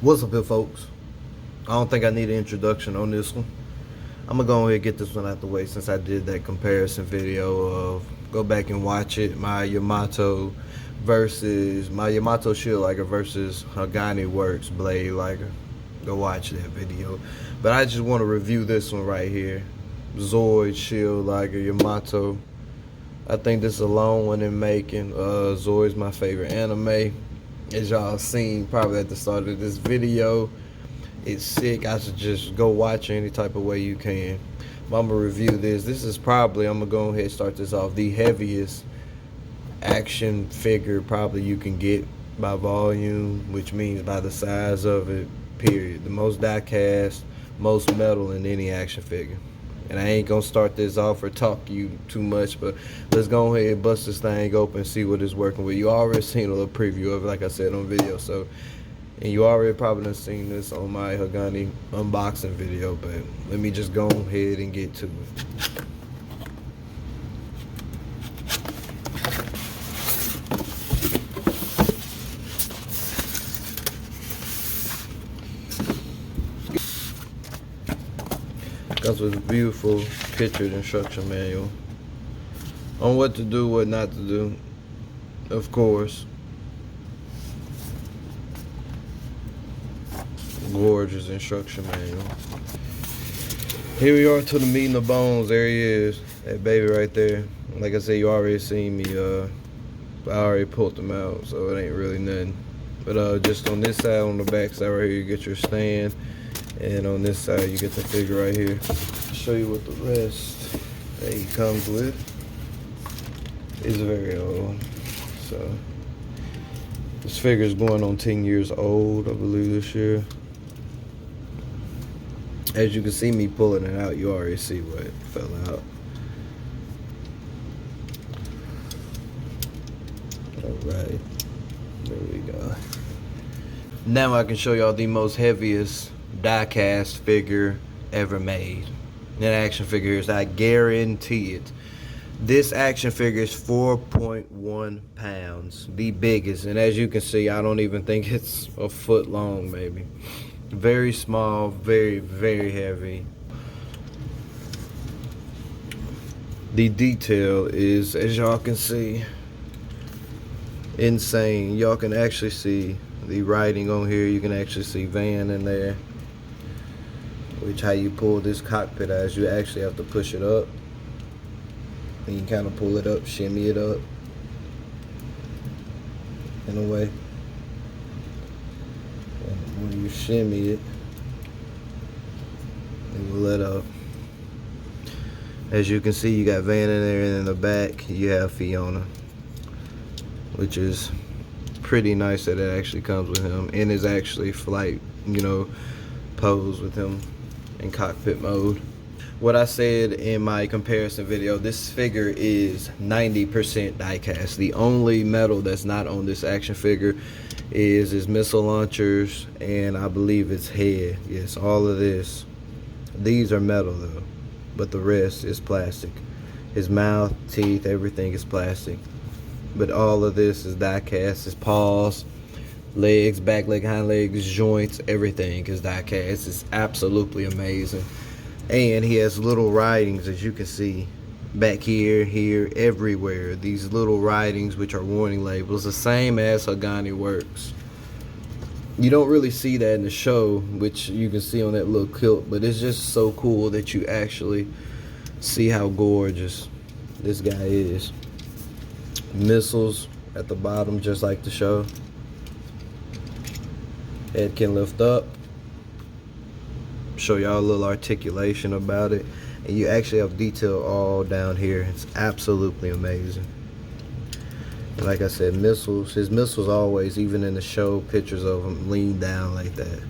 What's up here, folks? I don't think I need an introduction on this one. I'm gonna go ahead and get this one out the way since I did that comparison video of go back and watch it, my Yamato Shield Liger versus Hagane Works Blade Liger. Go watch that video. But I just want to review this one right here. Zoid Shield Liger Yamato. I think this is a long one in making. Zoid's my favorite anime. As y'all seen probably at the start of this video, it's sick. I should just go watch any type of way you can. But I'm gonna review this. This is probably, I'm gonna go ahead and start this off, the heaviest action figure probably you can get by volume, which means by the size of it, period. The most die cast, most metal in any action figure. And I ain't gonna start this off or talk you too much, but let's go ahead and bust this thing open and see what it's working with. You already seen a little preview of it, like I said on video, so, and you already probably done seen this on my Hagane unboxing video, but let me just go ahead and get to it. Comes with a beautiful pictured instruction manual on what to do, what not to do, of course. Gorgeous instruction manual. Here we are to the meat and the bones. There he is, that baby right there. Like I said, you already seen me, I already pulled them out, so it ain't really nothing. But just on this side, on the back side right here, you get your stand. And on this side, you get the figure right here. I'll show you what the rest that he comes with is very old. So this figure is going on 10 years old, I believe, this year. As you can see me pulling it out, you already see what fell out. Alright, there we go. Now I can show y'all the most heaviest die-cast figure ever made. An action figure is, I guarantee it. This action figure is 4.1 pounds, the biggest, and as you can see, I don't even think it's a foot long, maybe. Very small, very, very heavy. The detail is, as y'all can see, insane. Y'all can actually see the writing on here. You can actually see Van in there. Which how you pull this cockpit out is you actually have to push it up. And you kind of pull it up, shimmy it up. In a way. And when you shimmy it, it will let up. As you can see, you got Van in there, and in the back you have Fiona. Which is pretty nice that it actually comes with him. And is actually flight, pose with him in cockpit mode. What I said in my comparison video, this figure is 90% die-cast. The only metal that's not on this action figure is his missile launchers, and I believe its head. Yes, all of this. These are metal though, but the rest is plastic. His mouth, teeth, everything is plastic. But all of this is die-cast. His paws, legs, back leg, hind legs, joints, everything is die-cast. It's absolutely amazing. And he has little writings, as you can see, back here, here, everywhere. These little writings, which are warning labels, the same as Hagane Works. You don't really see that in the show, which you can see on that little kilt, but it's just so cool that you actually see how gorgeous this guy is. Missiles at the bottom, just like the show. Head can lift up. Show y'all a little articulation about it. And you actually have detail all down here. It's absolutely amazing. And like I said, missiles. His missiles always, even in the show, pictures of him lean down like that.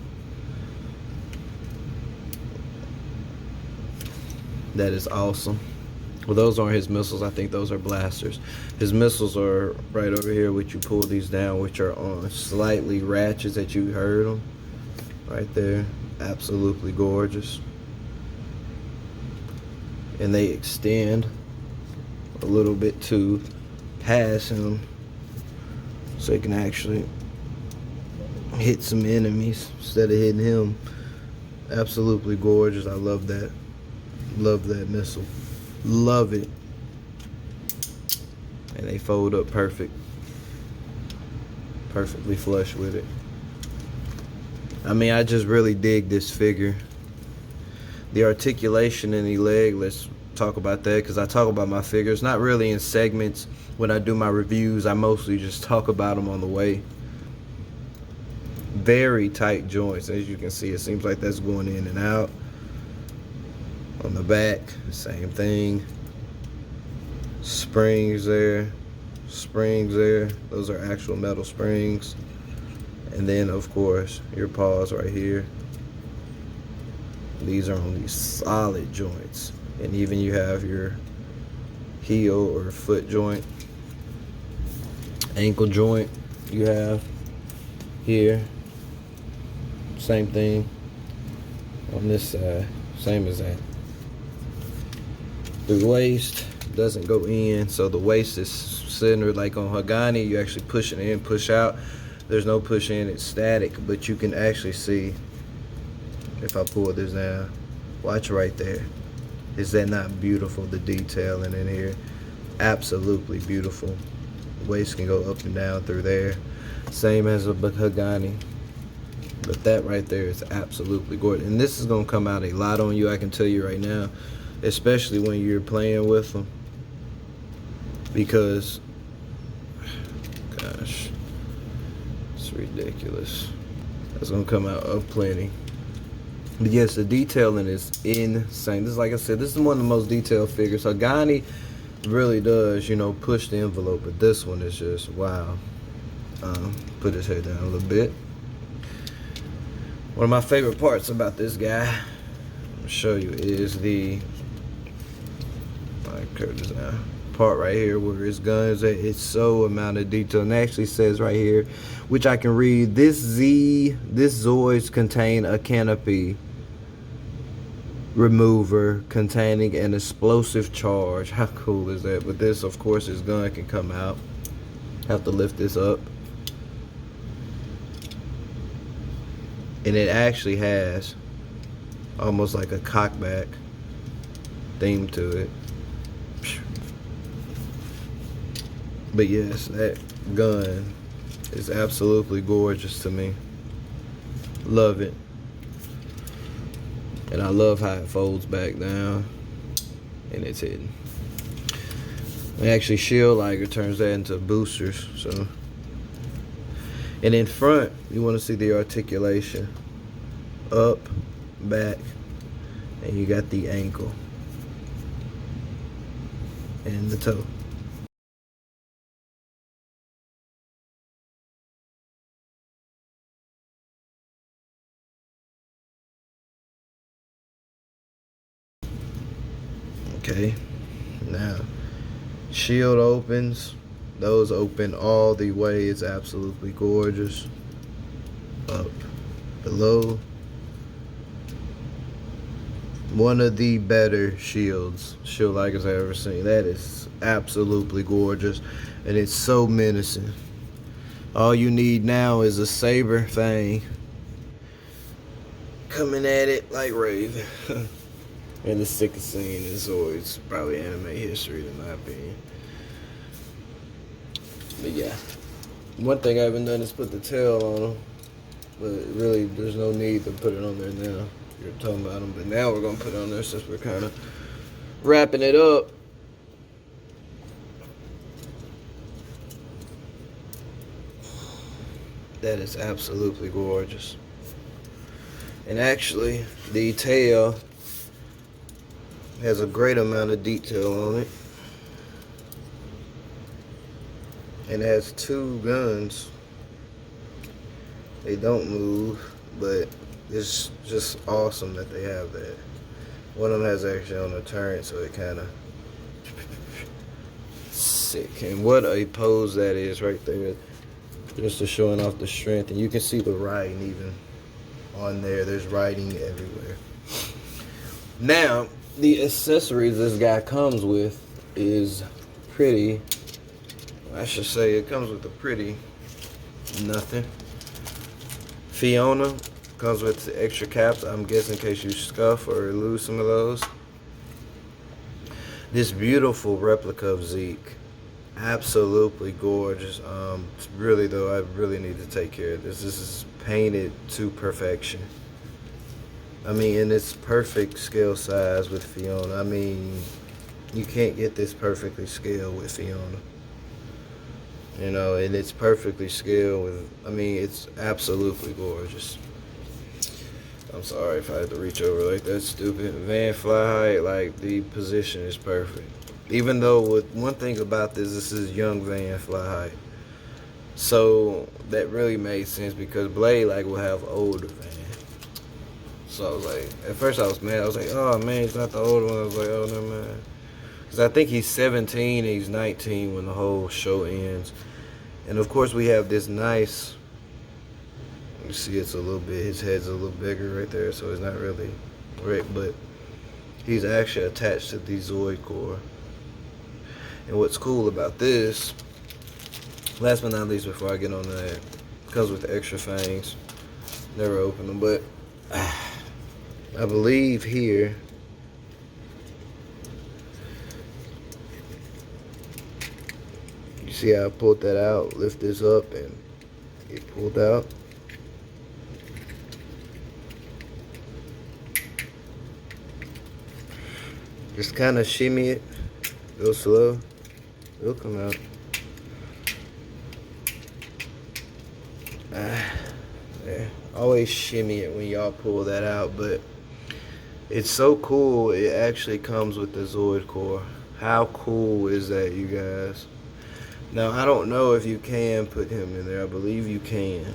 That is awesome. Well, those aren't his missiles. I think those are blasters. His missiles are right over here, which you pull these down, which are on slightly ratchets that you heard them. Right there. Absolutely gorgeous. And they extend a little bit to pass him, so you can actually hit some enemies instead of hitting him. Absolutely gorgeous. I love that. Love that missile. Love it. And they fold up perfect. Perfectly flush with it. I mean, I just really dig this figure. The articulation in the leg, let's talk about that, because I talk about my figures not really in segments. When I do my reviews, I mostly just talk about them on the way. Very tight joints, as you can see. It seems like that's going in and out. On the back, same thing. Springs there, springs there. Those are actual metal springs. And then, of course, your paws right here. These are on these solid joints. And even you have your heel or foot joint, ankle joint you have here. Same thing on this side, same as that. The waist doesn't go in, so the waist is centered like on Hagane. You actually push it in, push out. There's no push in, it's static, but you can actually see, if I pull this down, watch right there. Is that not beautiful, the detailing in here? Absolutely beautiful. The waist can go up and down through there. Same as a Hagane. But that right there is absolutely gorgeous. And this is going to come out a lot on you, I can tell you right now. Especially when you're playing with them. Because, gosh, it's ridiculous. That's going to come out of plenty. But yes, the detailing is insane. This is, like I said, this is one of the most detailed figures. Hagane really does, you know, push the envelope. But this one is just, wow. Put his head down a little bit. One of my favorite parts about this guy, I'll show you, is the, I curve this down, part right here where his gun is at. It's so amount of detail. And it actually says right here, which I can read, this Zoids contain a canopy remover containing an explosive charge. How cool is that? But this, of course, his gun can come out. Have to lift this up. And it actually has almost like a cockback theme to it. But yes, that gun is absolutely gorgeous to me. Love it. And I love how it folds back down and it's hidden. And actually shield Liger turns that into boosters. So, and in front, you want to see the articulation. Up, back, and you got the ankle and the toe. Okay, now shield opens. Those open all the way. It's absolutely gorgeous. Up, below. One of the better shield Ligers I've ever seen. That is absolutely gorgeous, and it's so menacing. All you need now is a saber Fang coming at it like Raven. And the sickest scene in Zoids, probably anime history in my opinion. But yeah, one thing I haven't done is put the tail on them, but really there's no need to put it on there now. You're talking about them, but now we're gonna put it on there since we're kind of wrapping it up. That is absolutely gorgeous. And actually, the tail has a great amount of detail on it. And it has two guns. They don't move, but it's just awesome that they have that. One of them has actually on a turret, so it kind of sick. And what a pose that is right there. Just to showing off the strength. And you can see the writing even on there. There's writing everywhere. Now, the accessories this guy comes with is pretty, I should say it comes with a pretty nothing. Fiona comes with the extra caps, I'm guessing in case you scuff or lose some of those. This beautiful replica of Zeke. Absolutely gorgeous. Really though, I really need to take care of this. This is painted to perfection. I mean, and it's perfect scale size with Fiona. I mean, you can't get this perfectly scaled with Fiona. You know, and it's perfectly scaled with, I mean, it's absolutely gorgeous. I'm sorry if I had to reach over like that, stupid. Van fly height, like, the position is perfect. Even though, with one thing about this is young Van fly height. So, that really made sense because Blade, like, will have older Van. So, I was like, at first I was mad. I was like, oh, man, he's not the older one. I was like, oh, no, man. Because I think he's 17 and he's 19 when the whole show ends. And, of course, we have this nice... You see it's a little bit, his head's a little bigger right there, so it's not really right, but he's actually attached to the Zoid core. And what's cool about this, last but not least before I get on that, comes with the extra fangs. Never opened them, but I believe here, you see how I pulled that out, lift this up, and it pulled out. Just kind of shimmy it, go slow, it'll come out. Yeah. Always shimmy it when y'all pull that out, but it's so cool, it actually comes with the Zoid core. How cool is that, you guys? Now, I don't know if you can put him in there, I believe you can.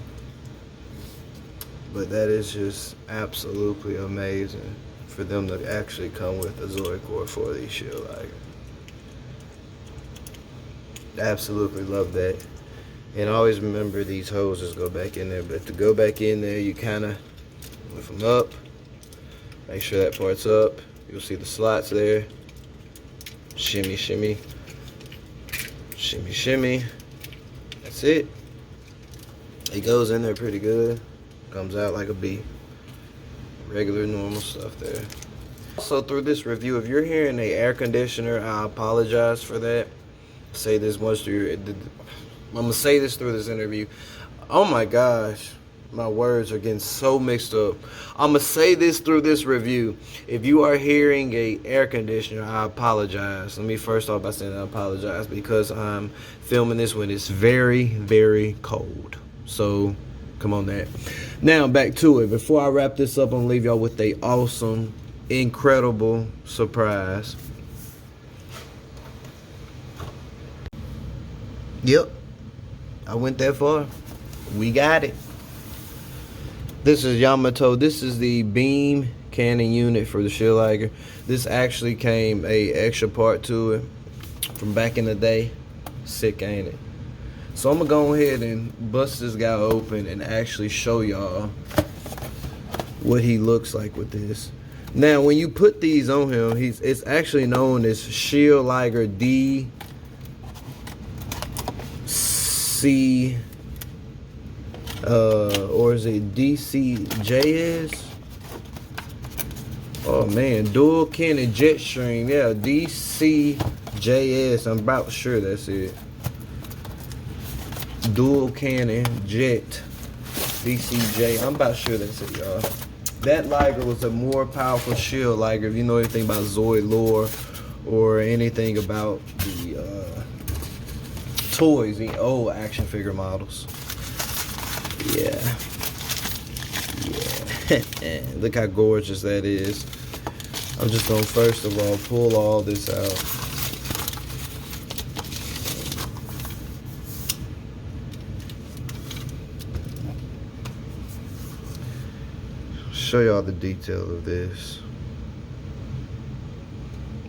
But that is just absolutely amazing. For them to actually come with a Zoid core for these shield Liger. Absolutely love that. And always remember these hoses go back in there, but to go back in there, you kind of lift them up, make sure that part's up. You'll see the slots there. Shimmy, shimmy, shimmy, shimmy. That's it. It goes in there pretty good. Comes out like a bee. Regular normal stuff there. Also, through this review, if you're hearing the air conditioner, I apologize for that. Say this once through. I'm gonna say this through this interview. Oh my gosh, my words are getting so mixed up. I'm gonna say this through this review. If you are hearing a air conditioner, I apologize. Let me first off by saying I apologize because I'm filming this when it's very, very cold. So come on that. Now back to it. Before I wrap this up, I'm gonna leave y'all with a awesome, incredible surprise. Yep, I went that far. We got it. This is Yamato. This is the beam cannon unit for the shield Liger. This actually came a extra part to it from back in the day. Sick, ain't it? So I'm gonna go ahead and bust this guy open and actually show y'all what he looks like with this. Now, when you put these on him, it's actually known as Shield Liger DC, or is it DCJS? Oh man, dual cannon jet stream. Yeah, DCJS. I'm about sure that's it. Dual cannon jet DCJ. I'm about sure that's it, y'all. That Liger was a more powerful shield Liger. If you know anything about Zoid lore or anything about the toys, the old action figure models. Yeah. Look how gorgeous that is. I'm just gonna first of all pull all this out. Show y'all the detail of this.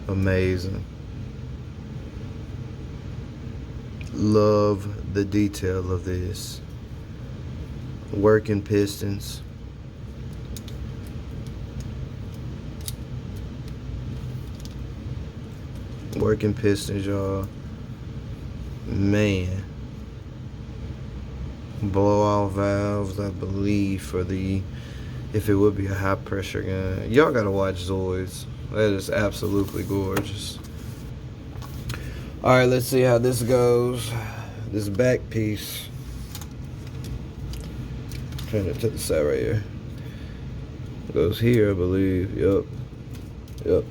Amazing. Love the detail of this. Working pistons. Working pistons, y'all. Man. blow-off valves, I believe, for the, if it would be a high pressure gun. Y'all gotta watch Zoids. That is absolutely gorgeous. Alright, let's see how this goes. This back piece. Turn it to the side right here. Goes here, I believe. Yup. Yup.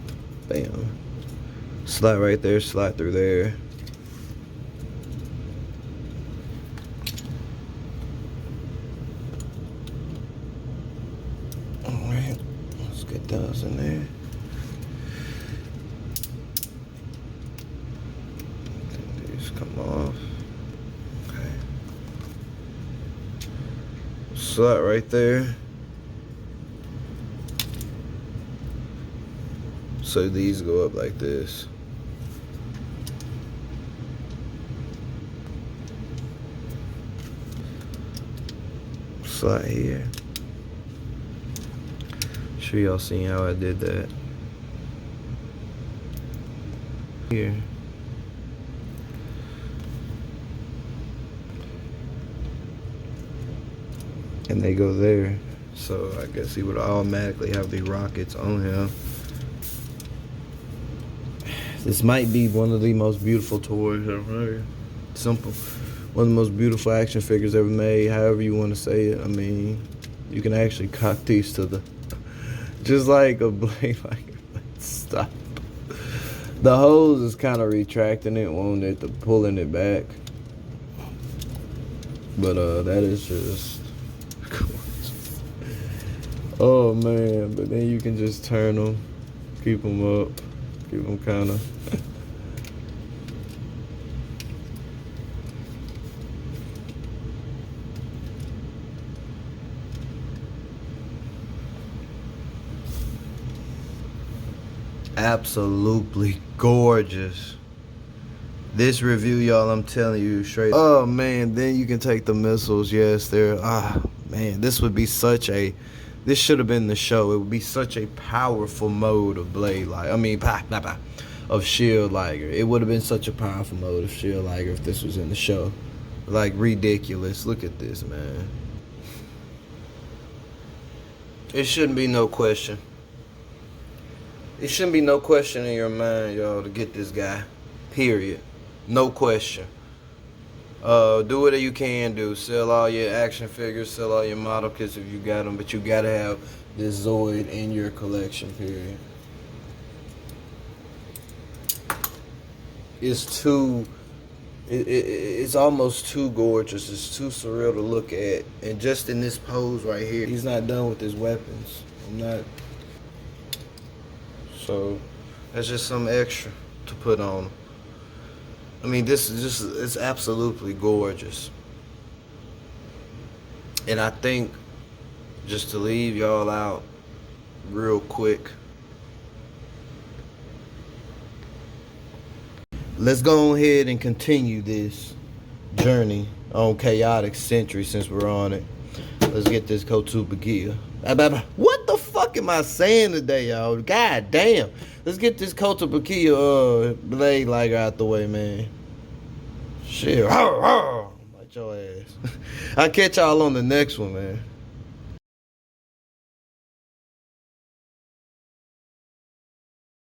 Bam. Slide right there, slide through there. Alright, let's get those in there. These come off. Okay. Slide right there. So these go up like this. Slide here. Sure y'all seen how I did that. Here. And they go there. So I guess he would automatically have the rockets on him. This might be one of the most beautiful toys ever made. Simple. One of the most beautiful action figures ever made, however you want to say it. I mean, you can actually cock these to the, just like a blade, like, stop. The hose is kind of retracting it, wanting it to pulling it back. But that is just gorgeous. Oh man, but then you can just turn them, keep them up. Keep them kind of. Absolutely gorgeous. This review, y'all, I'm telling you straight. Oh man, then you can take the missiles. Yes, they're, man, this would be such a, this should have been the show. It would be such a powerful mode of Blade Liger. I mean, of Shield Liger. It would have been such a powerful mode of Shield Liger if this was in the show. Like, ridiculous. Look at this, man. It shouldn't be no question. It shouldn't be no question in your mind, y'all, to get this guy. Period. No question. Do whatever you can do. Sell all your action figures, sell all your model kits if you got them, but you gotta have this Zoid in your collection, period. It's too, it's almost too gorgeous. It's too surreal to look at. And just in this pose right here, he's not done with his weapons. I'm not. So that's just some extra to put on him. I mean, this is just, it's absolutely gorgeous. And I think, just to leave y'all out real quick, let's go ahead and continue this journey on Chaotic Century since we're on it. Let's get this Kotobukiya. What the fuck am I saying today, y'all? God damn. Let's get this Kotobukiya Blade Liger out the way, man. Shit. Bite your ass. I'll catch y'all on the next one, man.